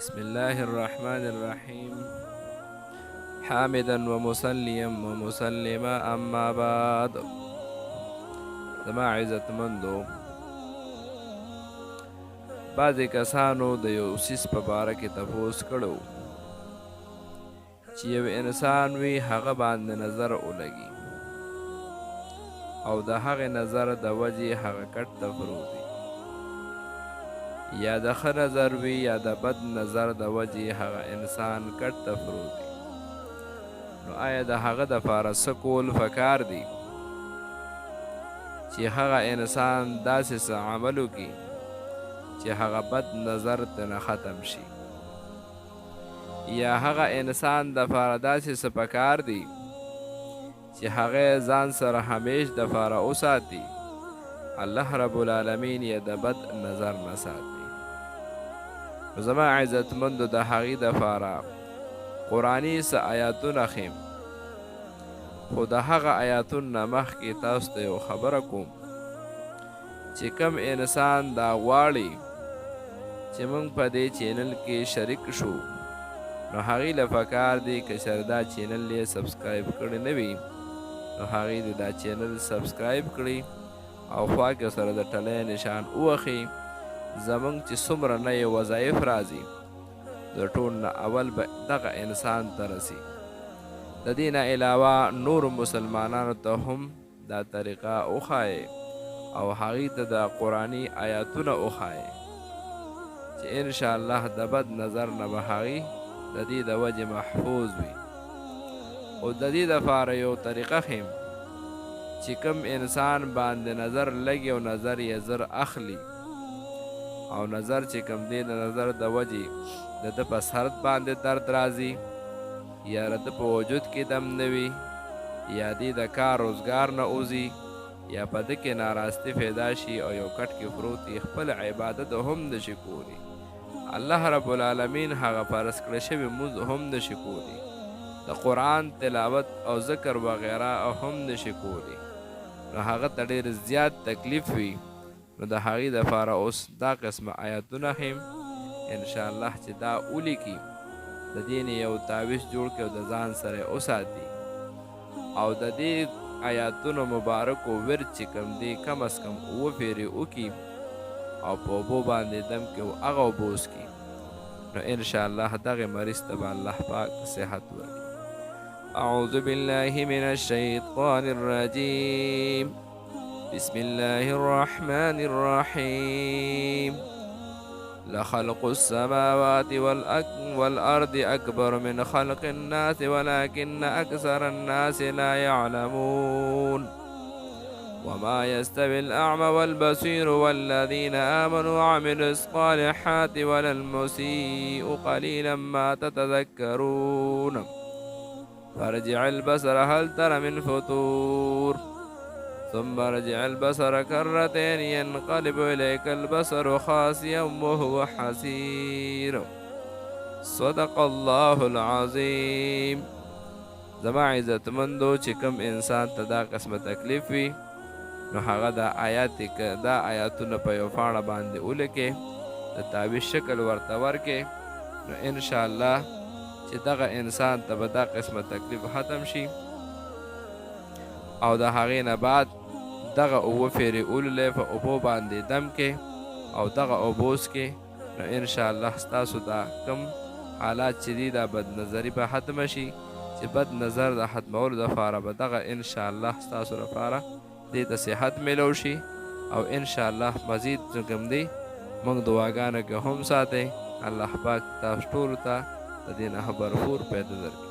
بسم الله الرحمن الرحيم حامدا ومسليا ومسلما اما بعد. زما عزت مندو بعضې کسانو د یو سیس په باره کې تپوس کړو چې یو انسان وي هغه باندې نظر ولګي او د هغې نظر د وجې هغه کټ ته پروت یا د ښه نظر وي یا د بد نظر د وجې هغه انسان کټ ته پروت دی، نو آیا د هغه دپاره څه کول پکار دی چې هغه انسان داسې څه عمل وکړي چې هغه بد نظر ترنه ختم شي، یا هغه انسان دپاره داسې څه پکار دی چې هغه ځان سره همیش دپاره وساتي الله رب العالمین یې د بد نظر نه ساتي. زما عزتمندو د هغې دپاره قرآني څه آیاتونه ښیم، خو د هغه آیاتونو نه مخکې تاسو ته یو خبره کوم چې کم انسان دا غواړي چې موږ په دې چینل کې شریک شو، نو هغې له پکار دی که چېرې دا چینل یې سبسکرایب کړی نه وي نو هغې د دا چینل سبسکرایب کړي او خوا کې سره د ټلی نشان ووهي. زموږ چې څومره نوې وظایف راځي د ټول نه اول به دغه انسان ته رسي. د دې نه علاوه نورو مسلمانانو ته هم دا طریقه وښایئ او هغې ته د قرآني آیاتونه وښایئ چې انشاءالله د بد نظر نه به هغې د دې د وجې محفوظ وي. او د دې دپاره یو طریقه ښیم چې کوم انسان باندې نظر لګي او نظر یې زر اخلي او نظر چې کوم دی د نظر د وجې د ده په سر باندې درد راځي یا د ده په وجود کې دم نه وي یا دې د کار روزګار نه وځي یا په ده کې ناراستی پیدا شي او یو کټ کې پروت وي، خپل عبادت هم نشي کولی، الله رب العالمین هغه فرض کړی شوی مونځ هم نشي کولی، د قرآن تلاوت او ذکر وغیره هم نشي کولی، نو هغه ته ډېر زیات تکلیف وي. نو د هغې دپاره اوس دا قسمه آیاتونه ښیم انشاءالله چې دا ولیکي د دې نه یو تعویض جوړ کړي او د ځان سره یې وساتي او د دې آیاتونو مبارکو ورد چې کوم دی کم از کم 7 پېرې وکړي او په اوبو باندې دم کړي او هغه اوبه وڅښي، نو انشاءالله دغې مریض ته به الله پاک صحت ورکړي. اعوذ بالله من الشیطان الرجیم بسم الله الرحمن الرحيم لخلق السماوات والأرض أكبر من خلق الناس ولكن أكثر الناس لا يعلمون وما يستوي الأعمى والبصير والذين آمنوا وعملوا الصالحات ولا المسيء قليلا ما تتذكرون فارجع البصر هل ترى من فطور ثم ارجع البصر كرتين ينقلب إليك البصر خاسئا وهو حسير صدق الله العظيم. زما عزتمندو چې کوم انسان ته دا قسمه تکلیف وي نو هغه دا آیاتونه په یو پاڼه باندې ولیکې د تعویض شکل ورته ورکې، نو انشاءالله چې دغه انسان ته به دا قسمه تکلیف ختم شي او د هغې نه بعد دغه 7 پېرې ولولئ په اوبو باندې دم کې او دغه اوبه وڅښې، نو انشاءالله ستاسو دا کم حالات چې دي دا بد نظري به ختمه شي چې بد نظر د ختمولو دپاره به دغه انشاءالله ستاسو لپاره دې ته صحت میلو شي او انشاءالله مزید چې کوم دی موږ دعاګانو کې هم ساتئ، الله پاک تاسو ټولو ته د دې نه برخور پیدا درکړي.